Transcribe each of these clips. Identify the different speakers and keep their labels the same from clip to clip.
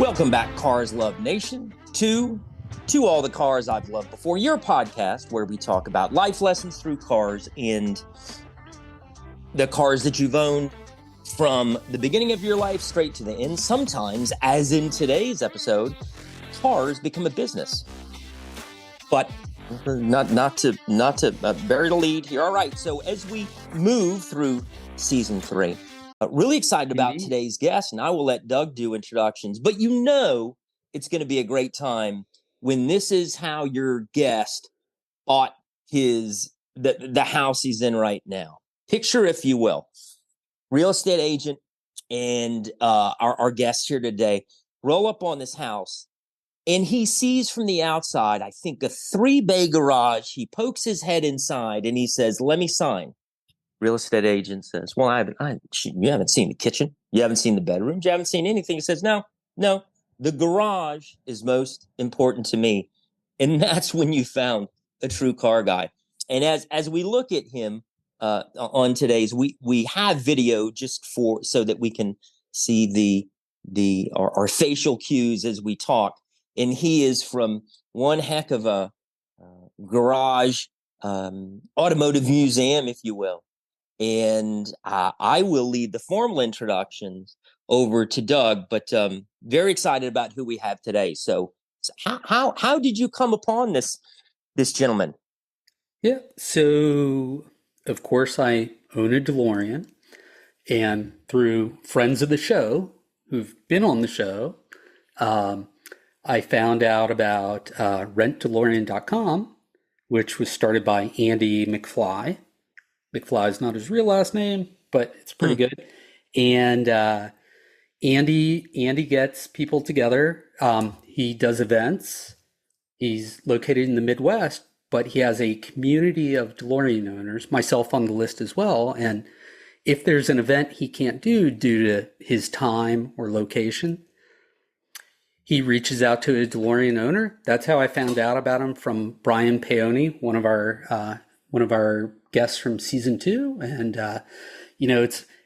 Speaker 1: Welcome back, Cars Love Nation, to All the Cars I've Loved Before, your podcast where we talk about life lessons through cars and the cars that you've owned from the beginning of your life straight to the end. Sometimes, as in today's episode, cars become a business. But not to bury the lead here. All right, so as we move through season 3, really excited about today's guest, and I will let Doug do introductions. But you know it's going to be a great time when this is how your guest bought the house he's in right now. Picture, if you will, real estate agent and our guest here today roll up on this house, and he sees from the outside, I think, a 3-bay garage. He pokes his head inside, and he says, "Let me sign." Real estate agent says, "Well, you haven't seen the kitchen. You haven't seen the bedrooms. You haven't seen anything." He says, No, the garage is most important to me. And that's when you found a true car guy. And as we look at him on today's, we have video just so that we can see our facial cues as we talk. And he is from one heck of a garage automotive museum, if you will. And I will lead the formal introductions over to Doug, but very excited about who we have today. So how did you come upon this gentleman?
Speaker 2: Yeah, so of course I own a DeLorean, and through friends of the show who've been on the show, I found out about RentDelorean.com, which was started by Andy McFly. McFly is not his real last name, but it's pretty good. And Andy gets people together. He does events. He's located in the Midwest, but he has a community of DeLorean owners, myself on the list as well. And if there's an event he can't do due to his time or location, he reaches out to a DeLorean owner. That's how I found out about him, from Brian Paoni, one of our guests from season 2. And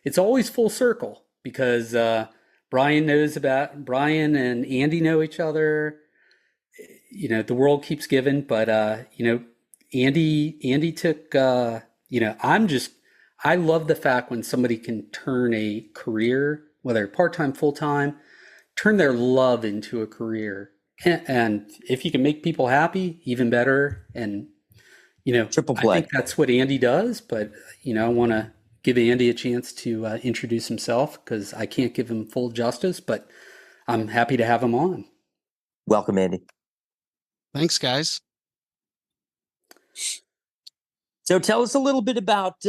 Speaker 2: it's always full circle, because Brian and Andy know each other. The world keeps giving, but Andy took I love the fact when somebody can turn a career, whether part-time, full-time, turn their love into a career. And if you can make people happy, even better. And
Speaker 1: triple play.
Speaker 2: I think that's what Andy does, but I want to give Andy a chance to introduce himself, because I can't give him full justice, but I'm happy to have him on.
Speaker 1: Welcome, Andy.
Speaker 3: Thanks, guys.
Speaker 1: So tell us a little bit about.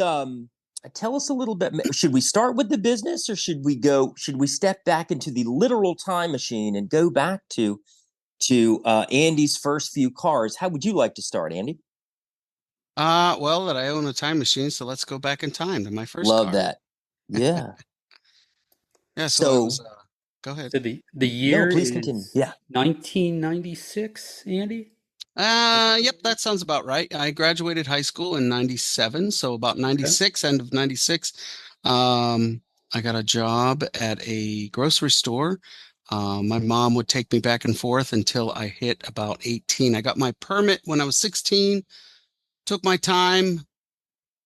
Speaker 1: Should we start with the business, or should we step back into the literal time machine and go back to Andy's first few cars? How would you like to start, Andy?
Speaker 3: Well, that I own a time machine, so let's go back in time to my first car.
Speaker 1: Love that. Yeah.
Speaker 3: Yeah. So go ahead.
Speaker 2: So the year
Speaker 1: please
Speaker 2: is
Speaker 1: continue. Yeah.
Speaker 2: 1996, Andy?
Speaker 3: Yep, that sounds about right. I graduated high school in 97, so about 96, end of 96. I got a job at a grocery store. My mom would take me back and forth until I hit about 18. I got my permit when I was 16. Took my time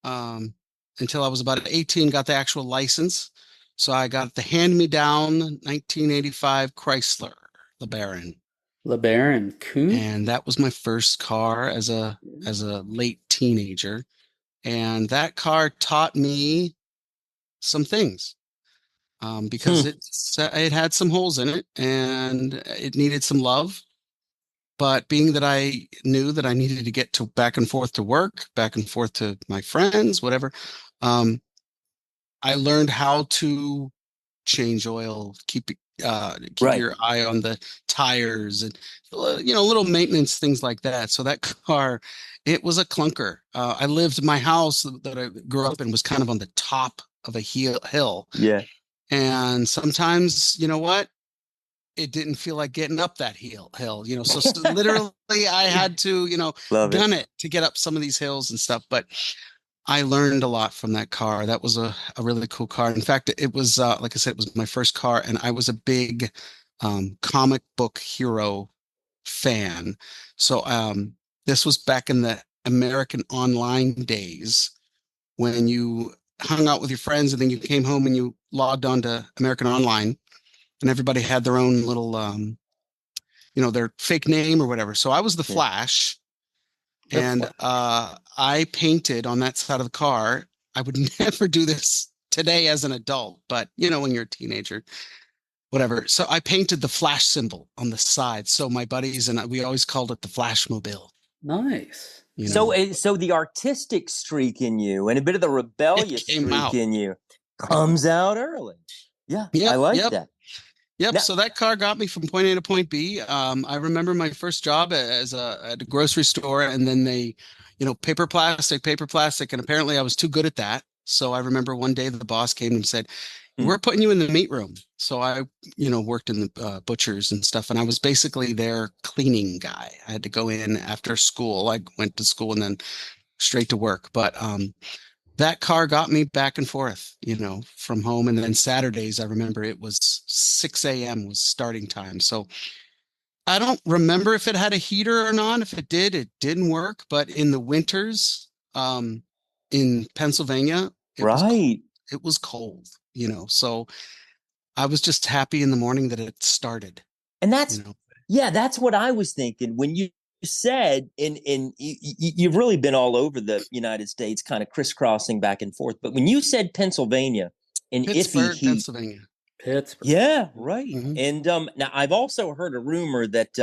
Speaker 3: until I was about 18, got the actual license. So I got the hand-me-down 1985 Chrysler LeBaron.
Speaker 2: LeBaron, cool.
Speaker 3: And that was my first car as a late teenager. And that car taught me some things, because it had some holes in it and it needed some love. But being that I knew that I needed to get back and forth to work, back and forth to my friends, whatever, I learned how to change oil, keep your eye on the tires, and little maintenance things like that. So that car, it was a clunker. My house that I grew up in was kind of on the top of a hill.
Speaker 1: Yeah.
Speaker 3: And sometimes, you know what? It didn't feel like getting up that hill, so literally I had to, gun it to get up some of these hills and stuff. But I learned a lot from that car. That was a really cool car. In fact, it was, like I said, it was my first car, and I was a big comic book hero fan. So this was back in the American Online days when you hung out with your friends and then you came home and you logged on to American Online and everybody had their own little their fake name or whatever. So I was the
Speaker 1: Yeah.
Speaker 3: Flash,
Speaker 2: The
Speaker 3: and I painted on that side of the car. I would never do this today as an adult, but when you're a teenager, whatever. So I painted the Flash symbol on the side. So my buddies and we always called it the Flashmobile.
Speaker 2: Nice.
Speaker 3: You
Speaker 1: So,
Speaker 3: know,
Speaker 1: so the artistic streak in you and a bit of the
Speaker 3: it
Speaker 1: rebellious
Speaker 3: came
Speaker 1: streak
Speaker 3: out.
Speaker 1: in you comes out early. Yeah, I
Speaker 3: Yep,
Speaker 1: like
Speaker 3: yep.
Speaker 1: that.
Speaker 3: Yep.
Speaker 1: Now,
Speaker 3: So that car got me from point A to point B. I remember my first job at a grocery store, and then they, paper plastic, and apparently I was too good at that. So I remember one day the boss came and said,
Speaker 1: hmm,
Speaker 3: "We're putting you in the meat room." So I, worked in the butchers and stuff, and I was basically their cleaning guy. I had to go in after school. I went to school and then straight to work. But that car got me back and forth, from home. And then Saturdays, I remember it was 6 a.m. was starting time. So I don't remember if it had a heater or not. If it did, it didn't work. But in the winters, in Pennsylvania, it was cold.
Speaker 1: right.
Speaker 3: It was cold, So I was just happy in the morning that it started,
Speaker 1: And
Speaker 3: you
Speaker 1: that's,
Speaker 3: know.
Speaker 1: yeah, that's what I was thinking when you said, and you've really been all over the United States, kind of crisscrossing back and forth. But when you said Pennsylvania and iffy
Speaker 3: Pittsburgh,
Speaker 1: heat,
Speaker 3: Pennsylvania.
Speaker 2: Pittsburgh.
Speaker 1: yeah, right.
Speaker 3: Mhm.
Speaker 1: And now I've also heard a rumor that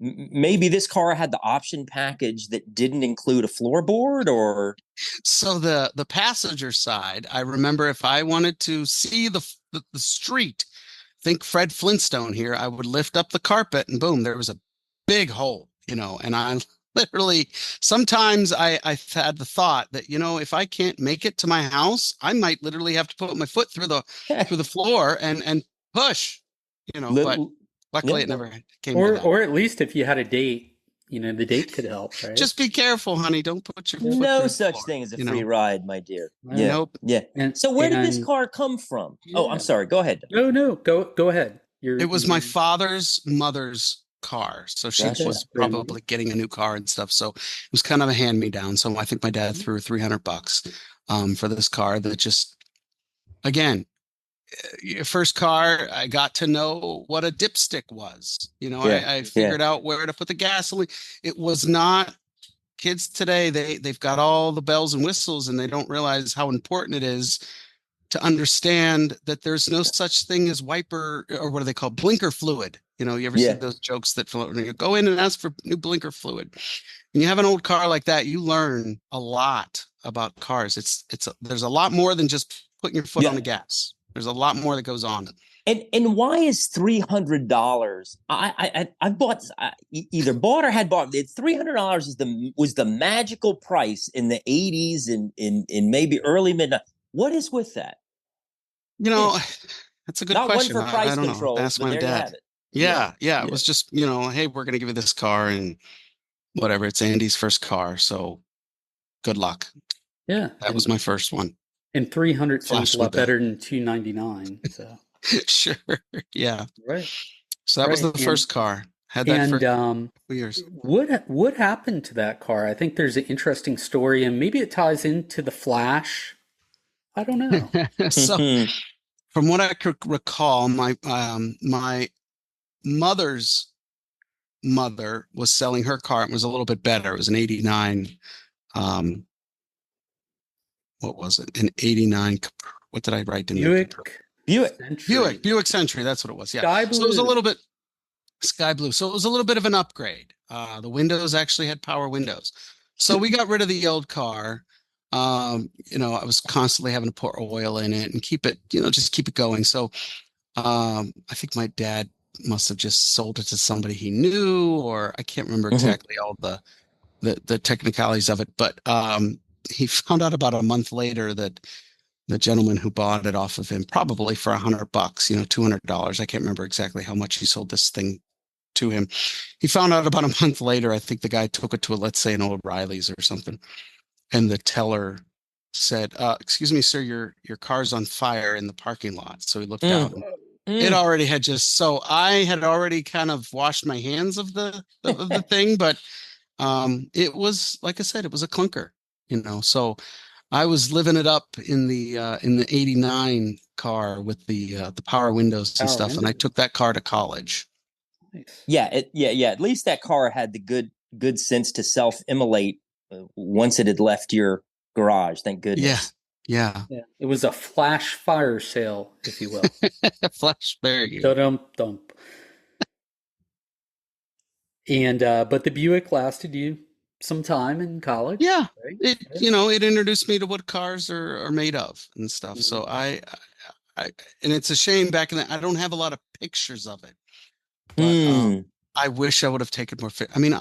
Speaker 1: maybe this car had the option package that didn't include a floorboard, or
Speaker 3: So the passenger side, I remember if I wanted to see the street, think Fred Flintstone here, I would lift up the carpet and boom, there was a big hole, and I literally sometimes I've had the thought that, if I can't make it to my house, I might literally have to put my foot through the floor and push, but
Speaker 1: little,
Speaker 3: luckily
Speaker 1: yeah,
Speaker 3: it never came to
Speaker 2: Or
Speaker 3: that.
Speaker 2: or at least if you had a date, the date could help, right?
Speaker 3: Just be careful, honey. Don't put your
Speaker 2: Yep.
Speaker 3: foot
Speaker 1: no
Speaker 3: through the
Speaker 1: such
Speaker 3: floor,
Speaker 1: thing as a free ride, my dear.
Speaker 2: Right.
Speaker 1: Yeah,
Speaker 3: Nope.
Speaker 1: yeah.
Speaker 2: And
Speaker 1: So where did this
Speaker 2: and
Speaker 1: car come from? Oh, I'm
Speaker 2: yeah.
Speaker 1: sorry. Go ahead.
Speaker 2: No, go ahead.
Speaker 3: It
Speaker 2: You're
Speaker 3: was my father's mother's car. So she
Speaker 1: Gotcha.
Speaker 2: okay,
Speaker 3: was
Speaker 2: grandmother.
Speaker 3: probably getting a new car and stuff. So it was kind of a hand me down. So I think my dad threw $300 for this car that just, again, your first car, I got to know what a dipstick was.
Speaker 1: Yeah,
Speaker 3: I
Speaker 1: yeah.
Speaker 3: figured out where to put the gasoline. It was not kids today. They've got all the bells and whistles and they don't realize how important it is to understand that there's no such thing as wiper or what do they call blinker fluid. You ever see
Speaker 1: Yeah.
Speaker 3: those jokes that float? You go in and ask for new blinker fluid. When you have an old car like that, you learn a lot about cars. There's a lot more than just putting your foot on
Speaker 1: Yeah.
Speaker 3: the gas. There's a lot more that goes on.
Speaker 1: And why is $300? I bought either bought or had bought it. $300 was the magical price in the 80s and in maybe early midnight. What is with that? Hmm.
Speaker 3: That's a good
Speaker 1: Not one
Speaker 3: question.
Speaker 1: for
Speaker 3: I
Speaker 1: price
Speaker 3: don't know.
Speaker 1: controls,
Speaker 3: Ask
Speaker 1: but
Speaker 3: my
Speaker 1: there you
Speaker 3: dad.
Speaker 1: have it. Yeah,
Speaker 3: Yeah, yeah. It
Speaker 1: yeah.
Speaker 3: was just, hey, we're gonna give you this car and whatever. It's Andy's first car, so good luck.
Speaker 2: Yeah.
Speaker 3: That was my first one.
Speaker 2: And 300 sounds a lot
Speaker 3: Flashmobile.
Speaker 2: better than 299. So
Speaker 3: Sure. Yeah.
Speaker 2: right.
Speaker 3: So that was
Speaker 2: Right.
Speaker 3: the first car. Had that for
Speaker 2: And
Speaker 3: years.
Speaker 2: what happened to that car? I think there's an interesting story, and maybe it ties into the Flash. I don't know.
Speaker 3: So from what I could recall, my mother's mother was selling her car. It was a little bit better. It was an 89 um what was it? An 89 what did I write in there?
Speaker 2: Buick
Speaker 1: Buick.
Speaker 3: Buick Century, that's what it was. Yeah.
Speaker 2: Sky
Speaker 3: So it was a
Speaker 2: blue.
Speaker 3: little bit sky blue. So it was a little bit of an upgrade. The windows actually had power windows. So we got rid of the old car. I was constantly having to pour oil in it and keep it, just keep it going. So I think my dad must have just sold it to somebody he knew, or I can't remember
Speaker 1: Mhm.
Speaker 3: exactly all the technicalities of it. But he found out about a month later that the gentleman who bought it off of him, probably for $100, $200. I can't remember exactly how much he sold this thing to him. He found out about a month later. I think the guy took it to let's say an O'Reilly's or something, and the teller said, "Excuse me, sir, your car's on fire in the parking lot." So he looked out, and It
Speaker 1: Mm.
Speaker 3: already had just so I had already kind of washed my hands of the thing, but it was like I said, it was a clunker, So I was living it up in the '89 car with the power windows and
Speaker 2: Power
Speaker 3: stuff, and I
Speaker 2: windows.
Speaker 3: took that car to college.
Speaker 2: Nice.
Speaker 1: Yeah. At least that car had the good sense to self-immolate once it had left your garage. Thank
Speaker 3: Yeah,
Speaker 1: goodness.
Speaker 3: yeah.
Speaker 2: Yeah. It was a flash fire sale, if you will.
Speaker 3: Flash, there you go.
Speaker 2: Dum dum. And but the Buick lasted you some time in college,
Speaker 3: Yeah,
Speaker 2: right?
Speaker 3: it
Speaker 2: Yeah.
Speaker 3: it introduced me to what cars are made of and stuff.
Speaker 2: Mhm.
Speaker 3: So I and it's a shame back in I don't have a lot of pictures of it, but
Speaker 1: Mm.
Speaker 3: I wish I would have taken more. I mean,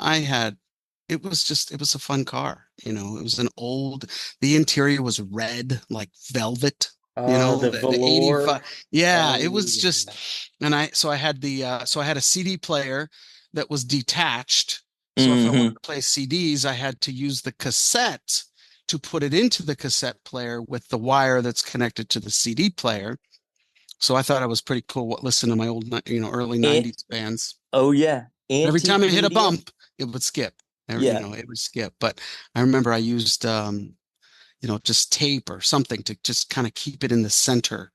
Speaker 3: it was a fun car. It was an old. The interior was red, like velvet.
Speaker 2: The
Speaker 3: The 85.
Speaker 2: velour.
Speaker 3: Yeah, it
Speaker 2: Oh
Speaker 3: was just,
Speaker 2: yeah.
Speaker 3: and so I had a CD player that was detached. So if I wanted
Speaker 1: Hmm.
Speaker 3: to play CDs, I had to use the cassette to put it into the cassette player with the wire that's connected to the CD player. So I thought it was pretty cool. Listen to my old, early
Speaker 1: It,
Speaker 3: '90s bands.
Speaker 1: oh yeah.
Speaker 3: Every time
Speaker 1: Antique
Speaker 3: I hit a
Speaker 1: media.
Speaker 3: bump, it would skip.
Speaker 1: Yeah.
Speaker 3: It would skip. But I remember I used, just tape or something to just kind of keep it in the center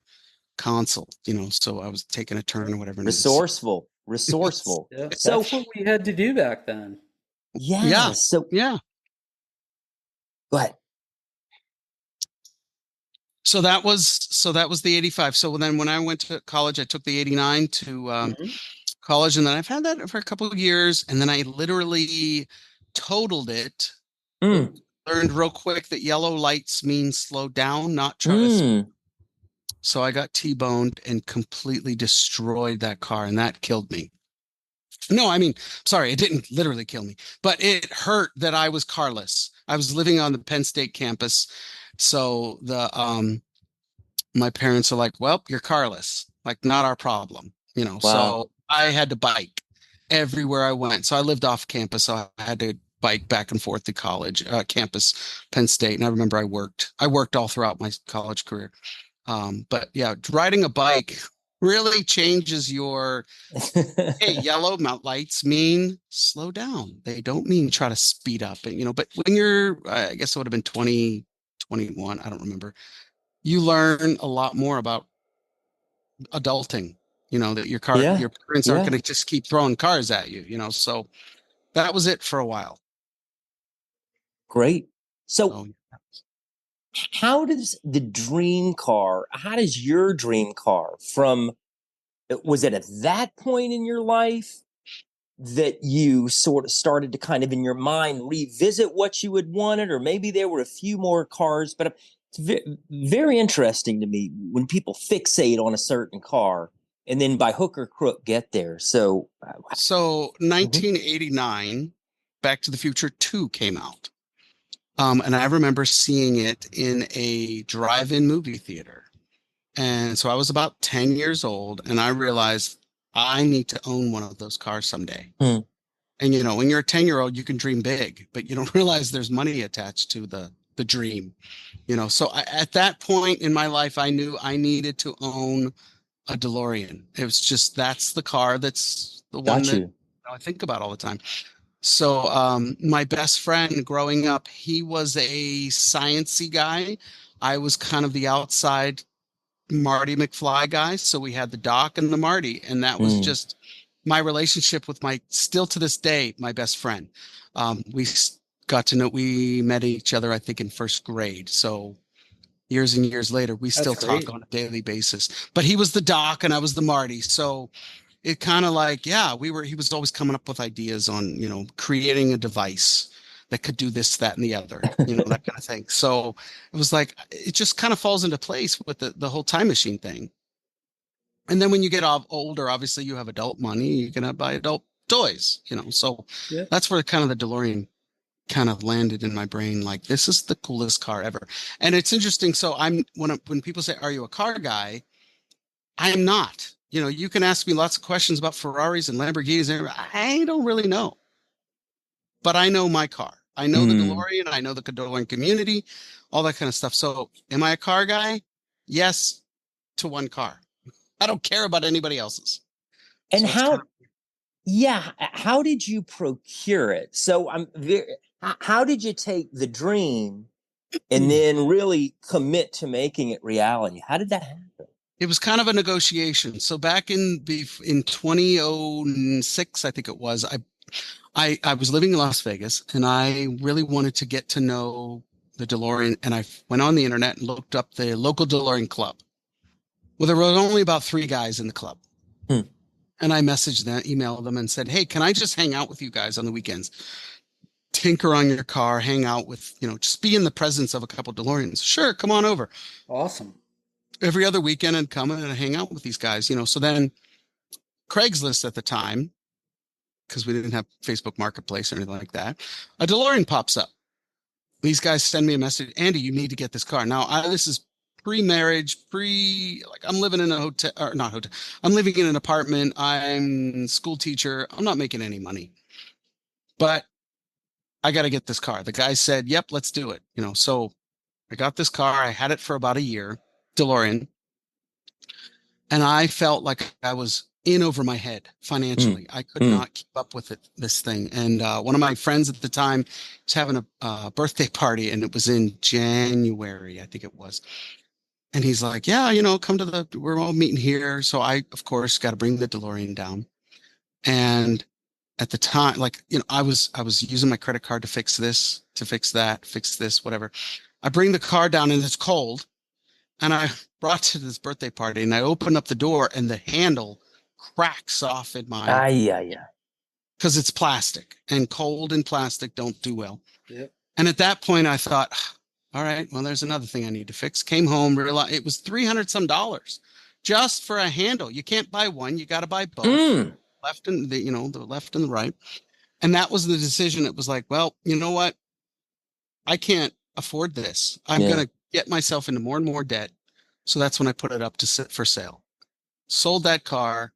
Speaker 3: console, so I was taking a turn or whatever and it would skip.
Speaker 1: Resourceful. Resourceful.
Speaker 2: Yeah.
Speaker 1: So
Speaker 2: That's what we had to do back then.
Speaker 1: yeah.
Speaker 3: Yeah,
Speaker 1: So
Speaker 3: yeah.
Speaker 1: go ahead.
Speaker 3: So that was the '85. So then when I went to college, I took the '89 to
Speaker 2: Mhm.
Speaker 3: college, and then I've had that for a couple of years, and then I literally totaled it.
Speaker 1: Mm.
Speaker 3: Learned real quick that yellow lights mean slow down, not try to.
Speaker 1: Mm.
Speaker 3: So I got T-boned and completely destroyed that car, and that killed me. No, I mean, sorry, it didn't literally kill me, but it hurt that I was carless. I was living on the Penn State campus, so the my parents are like, "Well, you're carless, like not our problem,"
Speaker 1: Wow.
Speaker 3: So I had to bike everywhere I went. So I lived off campus, so I had to bike back and forth to college, campus, Penn State, and I remember I worked all throughout my college career. But yeah, riding a bike really changes your, hey, yellow mount lights mean slow down. They don't mean try to speed up. And, but when you're, I guess it would have been 20, 21, I don't remember. You learn a lot more about adulting, that
Speaker 1: Yeah.
Speaker 3: your parents aren't
Speaker 1: Yeah.
Speaker 3: going to just keep throwing cars at you, so that was it for a while.
Speaker 1: Great. So
Speaker 3: So
Speaker 1: how does your dream car from, was it at that point in your life that you sort of started to kind of in your mind revisit what you had wanted, or maybe there were a few more cars, but it's very interesting to me when people fixate on a certain car and then by hook or crook get there. So,
Speaker 3: so
Speaker 1: mhm.
Speaker 3: 1989, Back to the Future 2 came out. And I remember seeing it in a drive-in movie theater. And so I was about 10 years old, and I realized I need to own one of those cars someday.
Speaker 1: Hmm.
Speaker 3: And when you're a 10-year-old, you can dream big, but you don't realize there's money attached to the dream. So at that point in my life, I knew I needed to own a DeLorean. It was just that's the car that's the one
Speaker 1: Got
Speaker 3: that
Speaker 1: you.
Speaker 3: I think about all the time. So my best friend growing up, he was a sciencey guy. I was kind of the outside Marty McFly guy. So we had the Doc and the Marty, and that was
Speaker 1: Hmm.
Speaker 3: just my relationship with my, still to this day, my best friend. We met each other, I think, in first grade. So years and years later, we
Speaker 2: That's
Speaker 3: still talk
Speaker 2: great.
Speaker 3: on a daily basis. But he was the Doc and I was the Marty. So it kind of like, yeah, he was always coming up with ideas on, creating a device that could do this, that, and the other, that kind of thing. So it was like, it just kind of falls into place with the whole time machine thing. And then when you get older, obviously you have adult money, you can buy adult toys, so
Speaker 2: Yeah.
Speaker 3: that's where kind of the DeLorean kind of landed in my brain. Like, this is the coolest car ever. And it's interesting. So when people say, are you a car guy? I am not. You can ask me lots of questions about Ferraris and Lamborghinis, and I don't really know. But I know my car. I know the
Speaker 1: Hmm.
Speaker 3: DeLorean. I know the DeLorean community, all that kind of stuff. So, am I a car guy? Yes, to one car. I don't care about anybody else's.
Speaker 1: And
Speaker 3: So it's kind of,
Speaker 1: how did you procure it? So how did you take the dream and then really commit to making it reality? How did that happen?
Speaker 3: it was kind of a negotiation. So back in 2006, I think it was, I was living in Las Vegas and I really wanted to get to know the DeLorean. And I went on the internet and looked up the local DeLorean club. Well, there were only about 3 guys in the club.
Speaker 1: Hmm.
Speaker 3: And I messaged them, emailed them and said, hey, can I just hang out with you guys on the weekends? Tinker on your car, hang out with, just be in the presence of a couple DeLoreans. Sure, come on over.
Speaker 2: Awesome.
Speaker 3: Every other weekend I'd come in and hang out with these guys, So then Craigslist at the time, because we didn't have Facebook Marketplace or anything like that, a DeLorean pops up. These guys send me a message, Andy, you need to get this car. Now, this is pre-marriage, I'm living in a hotel, or not hotel. I'm living in an apartment. I'm a school teacher. I'm not making any money, but I got to get this car. The guy said, yep, let's do it. So I got this car. I had it for about a year, DeLorean. And I felt like I was in over my head financially. I could not keep up with this thing. And one of my friends at the time was having a birthday party, and it was in January, I think it was. And he's like, yeah, come to we're all meeting here. So I, of course, got to bring the DeLorean down. And at the time, I was using my credit card to fix this, to fix that, fix this, whatever. I bring the car down and it's cold. And I brought it to this birthday party and I open up the door and the handle cracks off in my, because it's plastic, and cold and plastic don't do well.
Speaker 2: Yep.
Speaker 3: And at that point I thought, all right, well, there's another thing I need to fix. Came home, realized it was $300 some just for a handle. You can't buy one. You got to buy both, left and the left and the right. And that was the decision. It was like, well, you know what? I can't afford this. I'm going to get myself into more and more debt. So that's when I put it up to sit for sale. Sold that car,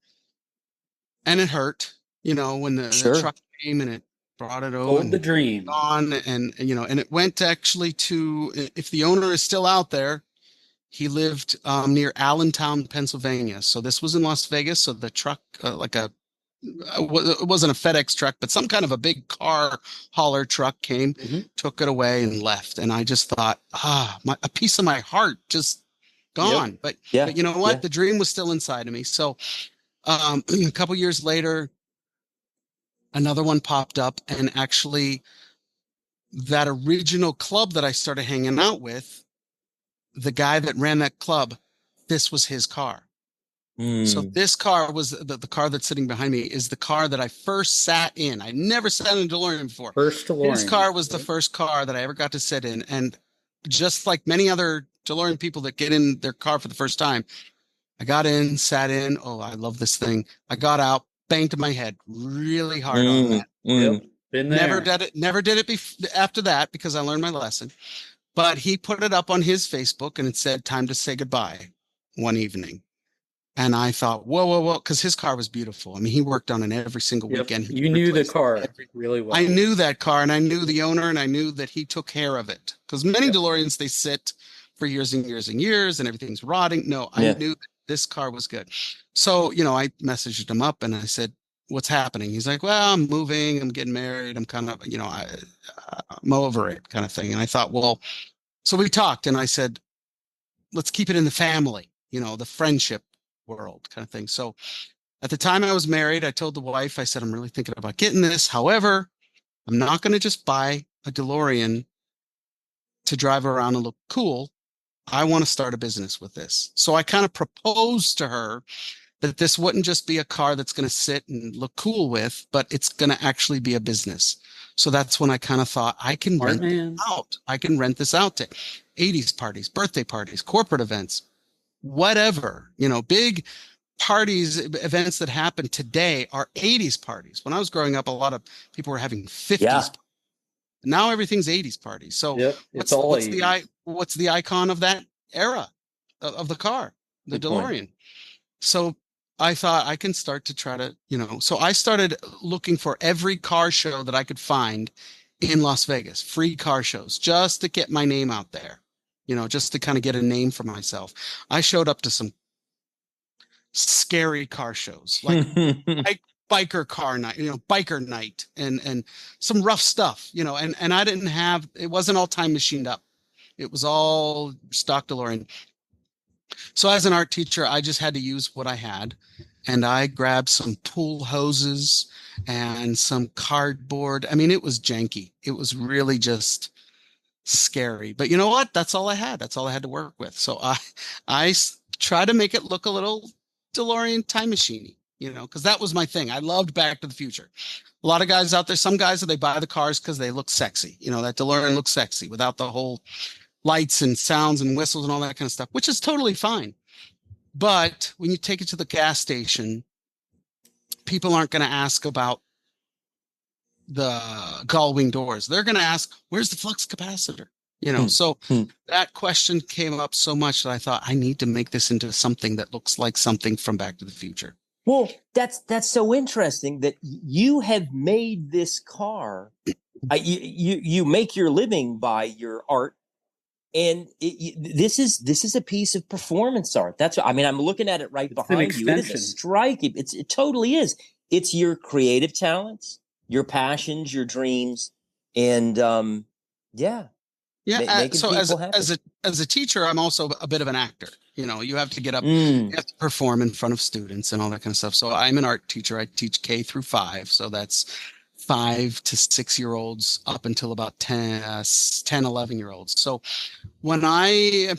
Speaker 3: and it hurt, when the truck came and it brought it over.
Speaker 2: Sold the dream.
Speaker 3: On and it went actually to, if the owner is still out there, he lived near Allentown, Pennsylvania. So this was in Las Vegas. So the truck, it wasn't a FedEx truck, but some kind of a big car hauler truck came, took it away and left. And I just thought, a piece of my heart just gone. But you know what? The dream was still inside of me. So a couple years later, another one popped up, and actually that original club that I started hanging out with, the guy that ran that club, this was his car. So this car was the car that's sitting behind me is the car that I first sat in. I never sat in a DeLorean before.
Speaker 2: First DeLorean.
Speaker 3: His car was the first car that I ever got to sit in. And just like many other DeLorean people that get in their car for the first time, I got in, sat in. Oh, I love this thing. I got out, banged my head really hard on that.
Speaker 2: Yep. Been there.
Speaker 3: Never did it after that, because I learned my lesson. But he put it up on his Facebook and it said, time to say goodbye one evening. And I thought, whoa, because his car was beautiful. I mean, he worked on it every single weekend.
Speaker 2: You knew the car really well.
Speaker 3: I knew that car, and I knew the owner, and I knew that he took care of it. Because many DeLoreans, they sit for years and years and years, and everything's rotting. No, I knew that this car was good. So, I messaged him up, and I said, what's happening? He's like, well, I'm moving. I'm getting married. I'm kind of, I'm over it, kind of thing. And I thought, well, so we talked, and I said, let's keep it in the family, the friendship world kind of thing. So at the time I was married, I told the wife, I said, I'm really thinking about getting this. However, I'm not going to just buy a DeLorean to drive around and look cool. I want to start a business with this. So I kind of proposed to her that this wouldn't just be a car that's going to sit and look cool with, but it's going to actually be a business. So that's when I kind of thought, I can rent this out. I can rent this out to 80s parties, birthday parties, corporate events, whatever, big parties, events that happen today are 80s parties. When I was growing up, a lot of people were having 50s. Now everything's 80s parties. So what's the icon of that era of the car, the DeLorean? So I thought I can start to try to, so I started looking for every car show that I could find in Las Vegas, free car shows, just to get my name out there. Just to kind of get a name for myself. I showed up to some scary car shows, like biker car night, biker night, and some rough stuff, and I didn't have, it wasn't all time machined up. It was all stock DeLorean. So as an art teacher, I just had to use what I had. And I grabbed some pool hoses and some cardboard. I mean, it was janky. It was really just scary. But you know what? That's all I had. That's all I had to work with. So try to make it look a little DeLorean time machine, because that was my thing. I loved Back to the Future. A lot of guys out there, some guys, they buy the cars because they look sexy. That DeLorean looks sexy without the whole lights and sounds and whistles and all that kind of stuff, which is totally fine. But when you take it to the gas station, people aren't going to ask about the gull wing doors. They're going to ask, where's the flux capacitor? So that question came up so much that I thought I need to make this into something that looks like something from Back to the Future.
Speaker 1: Well, that's so interesting that you have made this car. You make your living by your art. And this is a piece of performance art. I'm looking at it right behind you. It is a striking. It totally is. It's your creative talents, your passions, your dreams, and
Speaker 3: Yeah. So as a teacher, I'm also a bit of an actor. You have to get up, you have to perform in front of students and all that kind of stuff. So I'm an art teacher. I teach K through 5. So that's 5 to 6-year-olds up until about 10, 11-year-olds. So when I am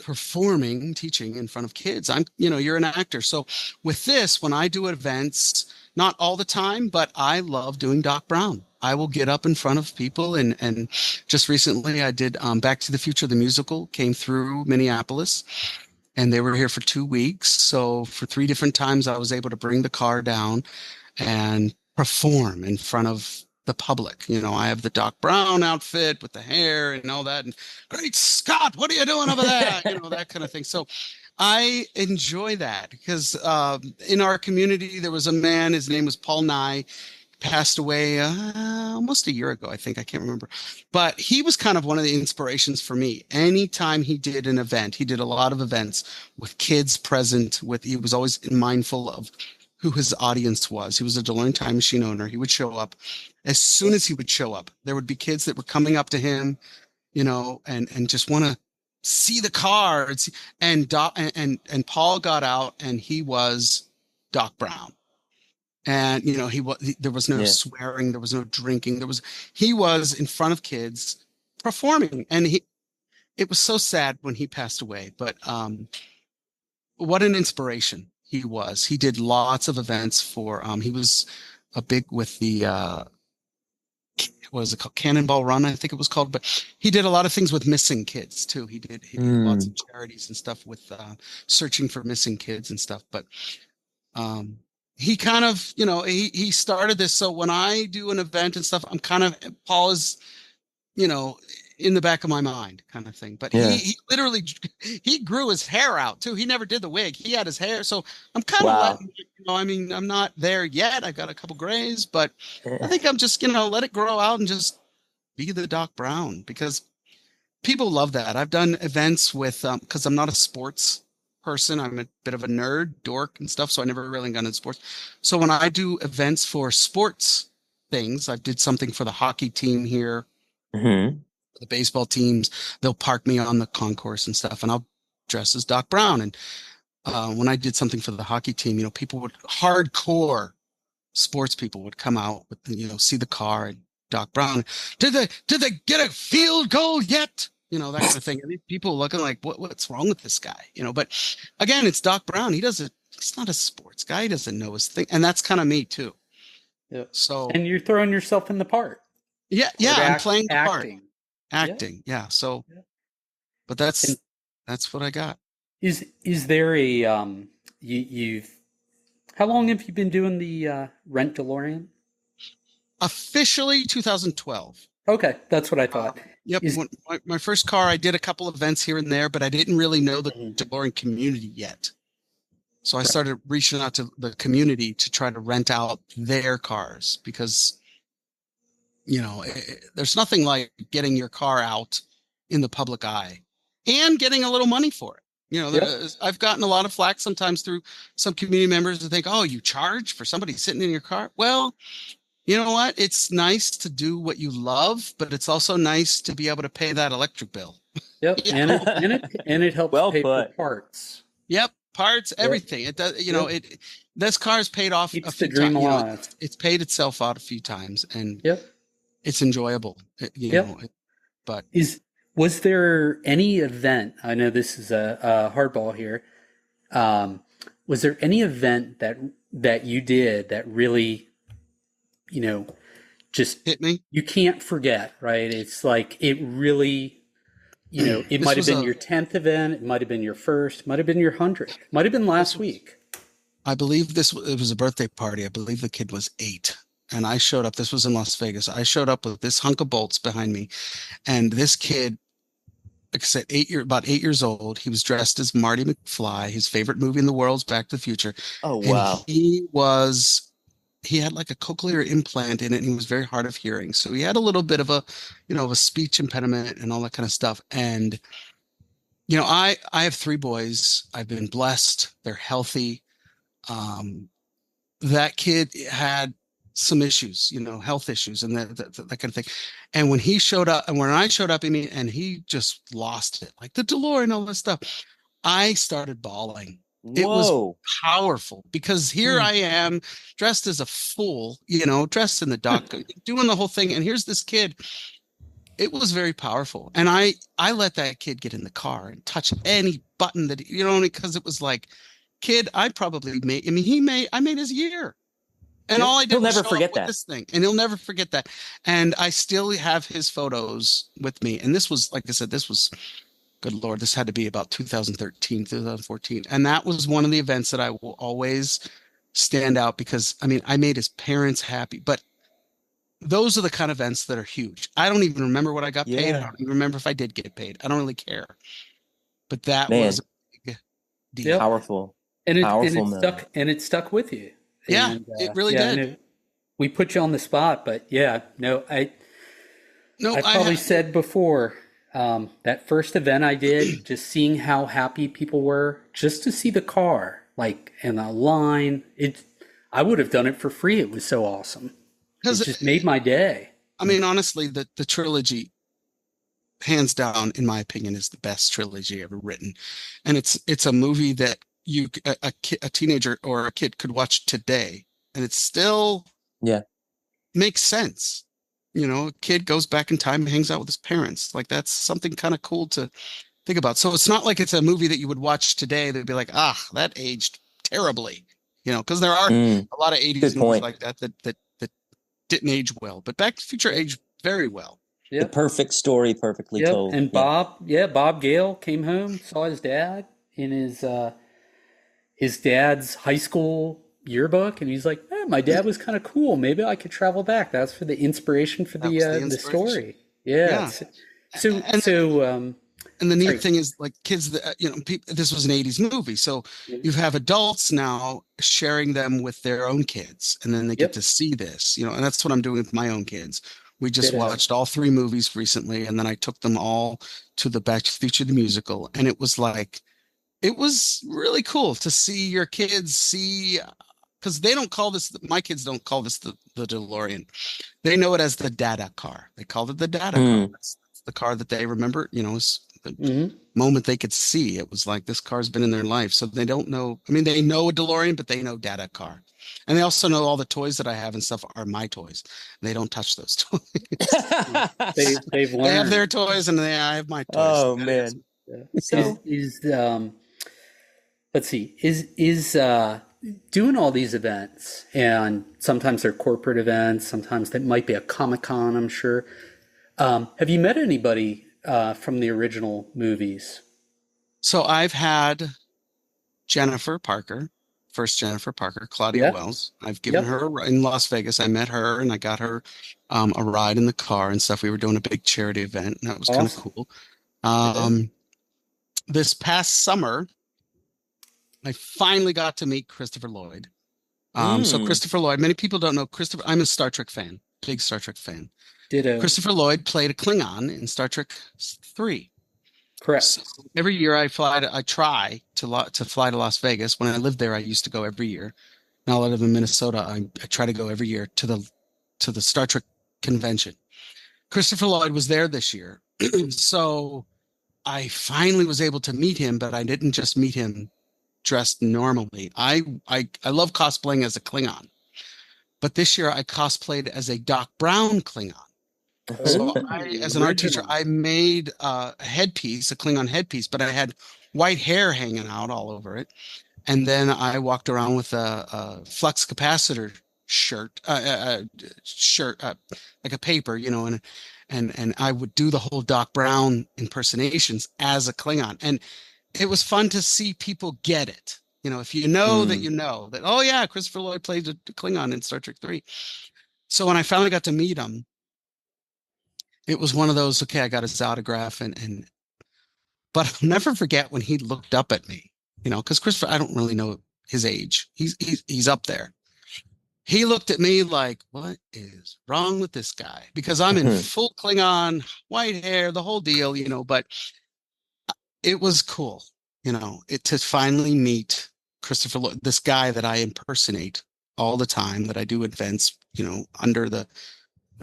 Speaker 3: teaching in front of kids, you're an actor. So with this, when I do events, not all the time, but I love doing Doc Brown. I will get up in front of people, and just recently I did Back to the Future, the musical, came through Minneapolis, and they were here for 2 weeks. So for 3 different times, I was able to bring the car down and perform in front of the public. I have the Doc Brown outfit with the hair and all that. And great Scott, what are you doing over there? That kind of thing. So I enjoy that because in our community, there was a man, his name was Paul Nye, passed away almost a year ago, I think. I can't remember. But he was kind of one of the inspirations for me. Anytime he did an event, he did a lot of events with kids present. He was always mindful of who his audience was. He was a DeLorean time machine owner. He would show up. As soon as he would show up, there would be kids that were coming up to him, and just want to see the car. And Paul got out, and he was Doc Brown. And there was no swearing, there was no drinking, he was in front of kids performing, and it was so sad when he passed away, but what an inspiration he was. He did lots of events for he was a big with the what is it called, Cannonball Run, I think it was called, but he did a lot of things with missing kids too. He did lots of charities and stuff with searching for missing kids and stuff, but he kind of, he started this. So when I do an event and stuff, Paul is, in the back of my mind kind of thing. But he literally, he grew his hair out too. He never did the wig. He had his hair. So I'm kind of letting, I'm not there yet. I got a couple grays, but I think I'm just, let it grow out and just be the Doc Brown, because people love that. I've done events with, because I'm not a sports person. I'm a bit of a nerd, dork and stuff. So I never really got into sports. So when I do events for sports things, I did something for the hockey team here, the baseball teams, they'll park me on the concourse and stuff, and I'll dress as Doc Brown. And when I did something for the hockey team, people hardcore sports people would come out with, see the car and Doc Brown. Did they get a field goal yet? That kind of thing. I mean, people looking like, what's wrong with this guy? But again, it's Doc Brown. He's not a sports guy. He doesn't know his thing. And that's kind of me too.
Speaker 2: Yeah.
Speaker 3: So,
Speaker 2: and you're throwing yourself in the part.
Speaker 3: Yeah. I'm playing the
Speaker 2: acting.
Speaker 3: part. Acting. Yeah. So, but that's what I got.
Speaker 2: Is there a, you've, how long have you been doing the Rent Delorean?
Speaker 3: Officially 2012.
Speaker 2: Okay, that's what I thought.
Speaker 3: Yep. My first car, I did a couple of events here and there, but I didn't really know the DeLorean community yet. So I started reaching out to the community to try to rent out their cars, because, there's nothing like getting your car out in the public eye and getting a little money for it.
Speaker 2: Yep.
Speaker 3: I've gotten a lot of flack sometimes through some community members who think, oh, you charge for somebody sitting in your car. Well, you know what? It's nice to do what you love, but it's also nice to be able to pay that electric bill.
Speaker 2: Yep.
Speaker 3: You
Speaker 2: And it helps
Speaker 1: Well
Speaker 2: pay for
Speaker 1: put.
Speaker 2: parts.
Speaker 3: Yep, parts,
Speaker 2: Yep.
Speaker 3: everything. It does,
Speaker 2: Yep.
Speaker 3: this car's paid off a
Speaker 2: Keeps the
Speaker 3: few times,
Speaker 2: dream alive.
Speaker 3: it's paid itself out a few times and
Speaker 2: Yep.
Speaker 3: it's enjoyable,
Speaker 2: Yep.
Speaker 3: but
Speaker 2: Is was there any event? I know this is a hardball here. Um, was there any event that you did that really, you know, just
Speaker 3: hit me.
Speaker 2: you can't forget, right? It's like it really, it
Speaker 3: This
Speaker 2: might have
Speaker 3: was
Speaker 2: been your 10th event, it might have been your first, might have been your 100th, might have been
Speaker 3: this
Speaker 2: last
Speaker 3: was,
Speaker 2: week.
Speaker 3: I believe it was a birthday party. I believe the kid was 8. And I showed up. This was in Las Vegas. I showed up with this hunk of bolts behind me. And this kid, like I said, about 8 years old. He was dressed as Marty McFly. His favorite movie in the world is Back to the Future.
Speaker 1: Oh,
Speaker 3: And
Speaker 1: wow.
Speaker 3: he had like a cochlear implant in it and he was very hard of hearing. So he had a little bit of a speech impediment and all that kind of stuff. And, I have 3 boys. I've been blessed. They're healthy. Um, that kid had some issues, health issues and that kind of thing. And when I showed up, and he just lost it, like the DeLorean, all this stuff. I started bawling. It was
Speaker 1: Whoa.
Speaker 3: powerful because here
Speaker 1: Hmm.
Speaker 3: I am dressed as a fool, dressed in the dark, doing the whole thing. And here's this kid. It was very powerful. And I let that kid get in the car and touch any button because it was like, kid, I made his year. And
Speaker 2: Yep.
Speaker 3: all I
Speaker 1: He'll
Speaker 3: did was
Speaker 1: never
Speaker 3: show up
Speaker 1: forget
Speaker 3: with
Speaker 1: that.
Speaker 3: this thing, and he'll never forget that. And I still have his photos with me. And this was, like I said, good Lord, this had to be about 2013, 2014. And that was one of the events that I will always stand out because, I made his parents happy. But those are the kind of events that are huge. I don't even remember what I got paid. I
Speaker 1: Yeah.
Speaker 3: don't even remember if I did get paid. I don't really care. But that was
Speaker 1: Man,
Speaker 3: a big deal.
Speaker 2: Yep.
Speaker 1: powerful.
Speaker 2: And
Speaker 1: Powerful
Speaker 2: it
Speaker 1: moment.
Speaker 2: stuck with you.
Speaker 3: Yeah,
Speaker 2: And
Speaker 3: it really
Speaker 2: yeah, I
Speaker 3: did.
Speaker 2: know we put you on the spot, but yeah, no,
Speaker 3: No,
Speaker 2: I
Speaker 3: I
Speaker 2: probably
Speaker 3: have.
Speaker 2: said before, that first event I did, just seeing how happy people were, just to see the car, like in a line, I would have done it for free. It was so awesome. It
Speaker 3: Because
Speaker 2: just made my day.
Speaker 3: honestly, the trilogy, hands down, in my opinion, is the best trilogy ever written, and it's a movie that a teenager or a kid could watch today, and it still
Speaker 1: Yeah.
Speaker 3: makes sense. A kid goes back in time and hangs out with his parents. Like that's something kind of cool to think about. So it's not like it's a movie that you would watch today that'd be like, that aged terribly. Because there are
Speaker 1: Mm,
Speaker 3: a lot of 80s
Speaker 1: good
Speaker 3: movies
Speaker 1: point.
Speaker 3: like that didn't age well, but Back to the Future
Speaker 2: Yep.
Speaker 3: aged very well.
Speaker 1: The
Speaker 2: Yep.
Speaker 1: perfect story, perfectly
Speaker 2: Yep.
Speaker 1: told.
Speaker 2: And
Speaker 1: Yeah.
Speaker 2: Bob Gale came home, saw his dad in his dad's high school yearbook, and he's like, my dad was kind of cool. Maybe I could travel back. That's for the inspiration for
Speaker 3: That was the
Speaker 2: the
Speaker 3: inspiration.
Speaker 2: story. Yeah.
Speaker 3: Yeah.
Speaker 2: So
Speaker 3: And and the neat
Speaker 2: sorry.
Speaker 3: thing is, like, kids that this was an 80s movie, so you have adults now sharing them with their own kids, and then they get
Speaker 2: Yep.
Speaker 3: to see this, and that's what I'm doing with my own kids. We just
Speaker 2: Ditto.
Speaker 3: watched all 3 movies recently, and then I took them all to the Back to the Future the musical, and it was really cool to see your kids see, because they don't call this, my kids don't call this the DeLorean. They know it as the Dada car. They called it the Dada car.
Speaker 1: Mm.
Speaker 3: That's the car that they remember, is the
Speaker 2: Hmm.
Speaker 3: moment they could see. It was like this car's been in their life. So they don't know. They know a DeLorean, but they know Dada car. And they also know all the toys that I have and stuff are my toys. They don't touch those toys.
Speaker 2: They've
Speaker 3: They have their
Speaker 2: learned.
Speaker 3: toys and I have my toys.
Speaker 1: Oh,
Speaker 3: That is.
Speaker 1: man.
Speaker 2: Yeah.
Speaker 1: So,
Speaker 2: Is let's see, is doing all these events, and sometimes they're corporate events, sometimes they might be a Comic-Con, I'm sure. Have you met anybody from the original movies?
Speaker 3: So I've had Jennifer Parker, first Jennifer Parker, Claudia
Speaker 2: Yeah.
Speaker 3: Wells. I've given
Speaker 2: Yep.
Speaker 3: her in Las Vegas. I met her and I got her a ride in the car and stuff. We were doing a big charity event and that was kind of
Speaker 2: Awesome.
Speaker 3: cool.
Speaker 2: Yeah.
Speaker 3: This past summer, I finally got to meet Christopher Lloyd. So
Speaker 1: mm,
Speaker 3: Christopher Lloyd, many people don't know Christopher. I'm a Star Trek fan, big Star Trek fan.
Speaker 2: Ditto.
Speaker 3: Christopher Lloyd played a Klingon in Star Trek 3.
Speaker 2: Correct.
Speaker 3: So every year I try to fly to Las Vegas. When I lived there, I used to go every year. Now that I live in Minnesota, I try to go every year to the Star Trek convention. Christopher Lloyd was there this year. So I finally was able to meet him, but I didn't just meet him dressed normally. I love cosplaying as a Klingon, but this year I cosplayed as a Doc Brown Klingon. So I,
Speaker 2: Oh,
Speaker 3: as an art teacher,
Speaker 2: original.
Speaker 3: I made a headpiece, a Klingon headpiece, but I had white hair hanging out all over it. And then I walked around with a flux capacitor shirt, like a paper, and I would do the whole Doc Brown impersonations as a Klingon. And it was fun to see people get it. If you know that
Speaker 1: Mm.
Speaker 3: you know that, oh yeah, Christopher Lloyd played a Klingon in Star Trek 3. So when I finally got to meet him, it was one of those, okay, I got his autograph but I'll never forget when he looked up at me, because Christopher, I don't really know his age. He's up there. He looked at me like, what is wrong with this guy? Because I'm in full Klingon, white hair, the whole deal, but it was cool, to finally meet Christopher Lloyd, this guy that I impersonate all the time, that I do events, under the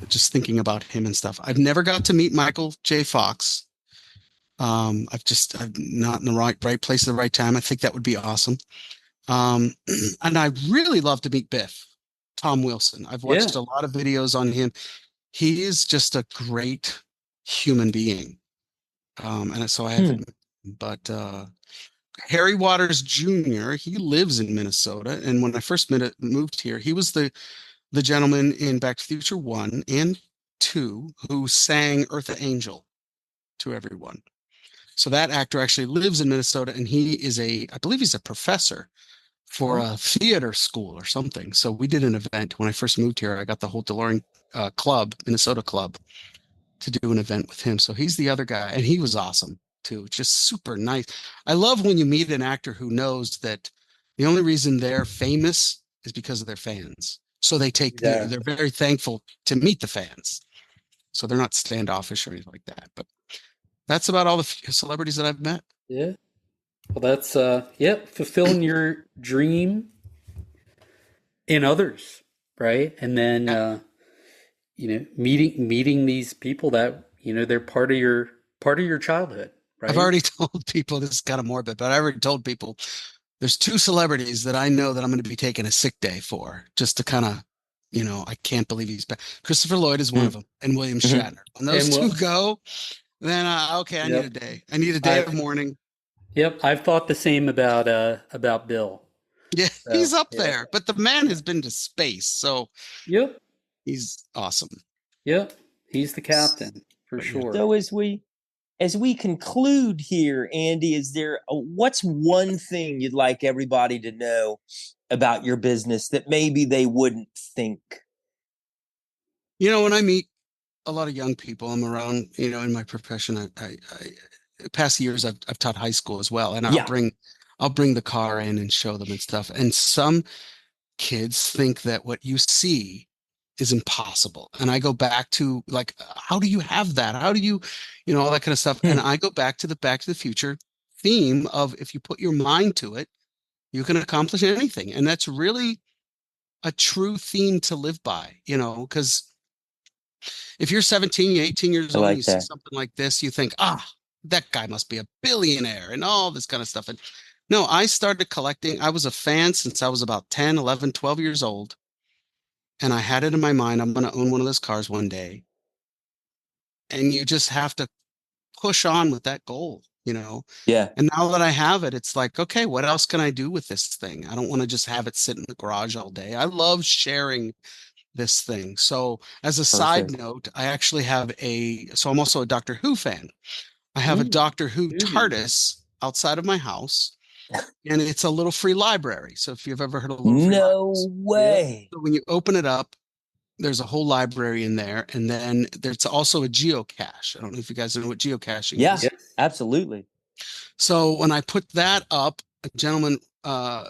Speaker 3: just thinking about him and stuff. I've never got to meet Michael J. Fox. I'm not in the right place at the right time. I think that would be awesome. Um, and I really love to meet Biff, Tom Wilson. I've
Speaker 2: Yeah.
Speaker 3: watched a lot of videos on him. He is just a great human being. And so I haven't, but Harry Waters Jr., he lives in Minnesota. And when I first moved here, he was the gentleman in Back to the Future 1 and 2 who sang Eartha Angel to everyone. So that actor actually lives in Minnesota, and I believe he's a professor for a theater school or something. So we did an event when I first moved here. I got the whole DeLorean club, Minnesota club, to do an event with him. So he's the other guy, and he was awesome too. Just super nice. I love when you meet an actor who knows that the only reason they're famous is because of their fans. So they're very thankful to meet the fans. So they're not standoffish or anything like that. But that's about all the celebrities that I've met.
Speaker 2: Yeah. Well, that's yep, fulfilling your dream in others, right? And then
Speaker 3: Yeah.
Speaker 2: meeting these people that they're part of your childhood,
Speaker 3: I've
Speaker 2: right?
Speaker 3: already told people, this is kind of morbid, but I already told people there's two celebrities that I know that I'm going to be taking a sick day for, just to kind of, I can't believe he's back. Christopher Lloyd is one of them, and William Shatner. When those
Speaker 2: And
Speaker 3: two
Speaker 2: well,
Speaker 3: go, then okay, I need a
Speaker 2: yep,
Speaker 3: day. I need a day of
Speaker 2: I've
Speaker 3: mourning.
Speaker 2: yep, I've thought the same about Bill.
Speaker 3: Yeah,
Speaker 2: So
Speaker 3: he's up
Speaker 2: yeah,
Speaker 3: there, but the man has been to space, so
Speaker 2: yep,
Speaker 3: he's awesome.
Speaker 2: yep, he's the captain for
Speaker 3: But yeah,
Speaker 2: sure.
Speaker 1: So as we conclude here, Andy, what's one thing you'd like everybody to know about your business that maybe they wouldn't think?
Speaker 3: when I meet a lot of young people, I'm around, in my profession. Past years, I've taught high school as well, and
Speaker 1: Yeah.
Speaker 3: I'll bring the car in and show them and stuff. And some kids think that what you see is impossible. And I go back to, like, how do you have that? How do you, all that kind of stuff. And I go back to the Back to the Future theme of, if you put your mind to it, you can accomplish anything. And that's really a true theme to live by, because if you're 17, 18 years
Speaker 1: I
Speaker 3: old and you
Speaker 1: like
Speaker 3: see
Speaker 1: that.
Speaker 3: something like this, you think, that guy must be a billionaire and all this kind of stuff. And no, I started collecting. I was a fan since I was about 10, 11, 12 years old. And I had it in my mind, I'm going to own one of those cars one day. And you just have to push on with that goal.
Speaker 1: Yeah.
Speaker 3: And now that I have it, it's like, okay, what else can I do with this thing? I don't want to just have it sit in the garage all day. I love sharing this thing. So as a side
Speaker 1: Perfect.
Speaker 3: note, so I'm also a Doctor Who fan. I have a
Speaker 2: Mm,
Speaker 3: Doctor Who
Speaker 2: Scooby.
Speaker 3: TARDIS outside of my house, and it's a little free library. So if you've ever heard of a little free library,
Speaker 1: No
Speaker 2: Yep.
Speaker 1: way.
Speaker 3: so when you open it up, there's a whole library in there, and then there's also a geocache. I don't know if you guys know what geocaching
Speaker 1: Yeah,
Speaker 3: is.
Speaker 2: Yes.
Speaker 1: absolutely.
Speaker 3: So when I put that up, a gentleman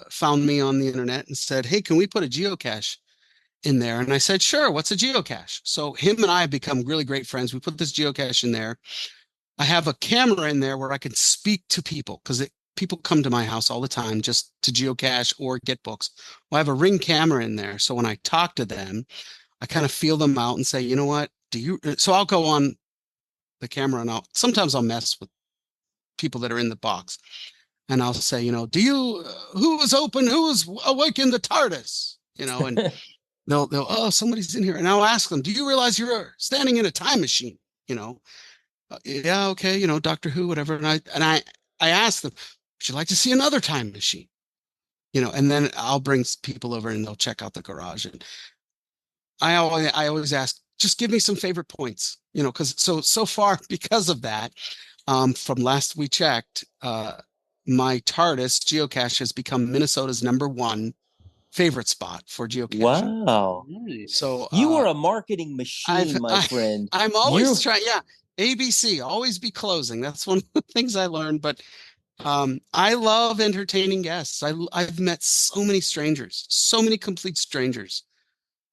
Speaker 3: found me on the internet and said, "Hey, can we put a geocache in there?" And I said, "Sure. What's a geocache?" So him and I have become really great friends. We put this geocache in there. I have a camera in there where I can speak to people because people come to my house all the time just to geocache or get books. Well, I have a Ring camera in there. So when I talk to them, I kind of feel them out and say, you know what, so I'll go on the camera and sometimes I'll mess with people that are in the box and I'll say, who was open? Who was awake in the TARDIS? And they'll, oh, somebody's in here. And I'll ask them, do you realize you're standing in a time machine? Yeah, okay, Doctor Who, whatever. And I ask them, would you like to see another time machine? And then I'll bring people over and they'll check out the garage. And I always ask, just give me some favorite points, because so far because of that, from last we checked, my TARDIS geocache has become Minnesota's #1 favorite spot for geocaching.
Speaker 1: Wow.
Speaker 2: Nice.
Speaker 3: So
Speaker 1: You are a marketing machine, my friend.
Speaker 3: I'm always trying. Yeah. ABC, always be closing. That's one of the things I learned. But I love entertaining guests. I've met so many strangers, so many complete strangers.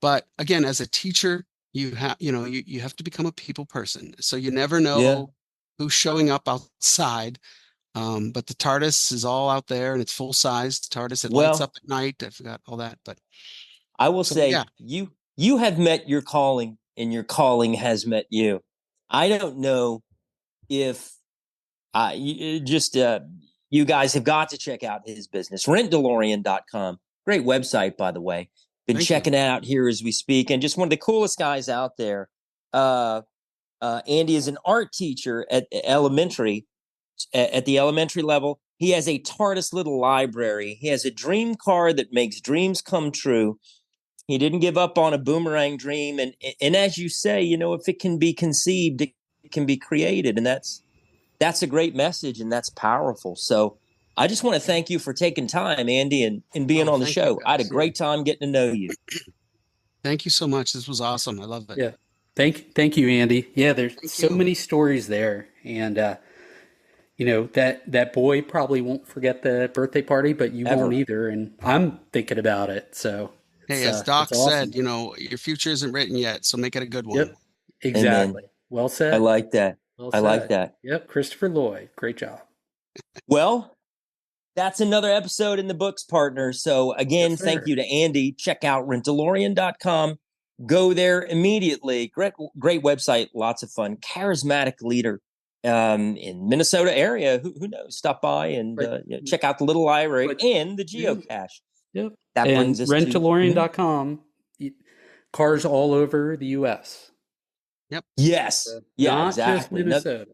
Speaker 3: But again, as a teacher, you have to become a people person. So you never know who's showing up outside. But the TARDIS is all out there and it's full size. The TARDIS, it lights up at night. I forgot all that, but
Speaker 1: I will say you have met your calling and your calling has met you. I don't know if you guys have got to check out his business, rentdelorean.com. Great website, by the way. Been checking it out here as we speak, and just one of the coolest guys out there. Andy is an art teacher at the elementary level. He has a TARDIS little library. He has a dream car that makes dreams come true. He didn't give up on a boomerang dream, and as you say, if it can be conceived, it can be created, and that's a great message, and that's powerful. So I just want to thank you for taking time, Andy, and being on the show. I had a great time getting to know you.
Speaker 3: Thank you so much. This was awesome. I love it.
Speaker 2: Yeah. Thank you, Andy. Yeah, there's so many stories there. And, that boy probably won't forget the birthday party, but you won't either. And I'm thinking about it. So,
Speaker 3: hey, as Doc said, your future isn't written yet, so make it a good one.
Speaker 2: Yep. Exactly.
Speaker 1: Amen.
Speaker 2: Well said.
Speaker 1: I like that. I like that.
Speaker 2: Yep. Christopher Lloyd. Great job.
Speaker 1: Well, that's another episode in the books, partner. So again, thank you to Andy. Check out rentdelorean.com. Go there immediately. Great website. Lots of fun. Charismatic leader in Minnesota area. Who knows? Stop by and check out the little library and the geocache.
Speaker 2: Yep.
Speaker 1: That brings us
Speaker 2: rentdelorean.com. Cars all over the U.S.
Speaker 3: Yep.
Speaker 1: Yes. Yeah,
Speaker 2: Not
Speaker 1: exactly.
Speaker 2: just Minnesota.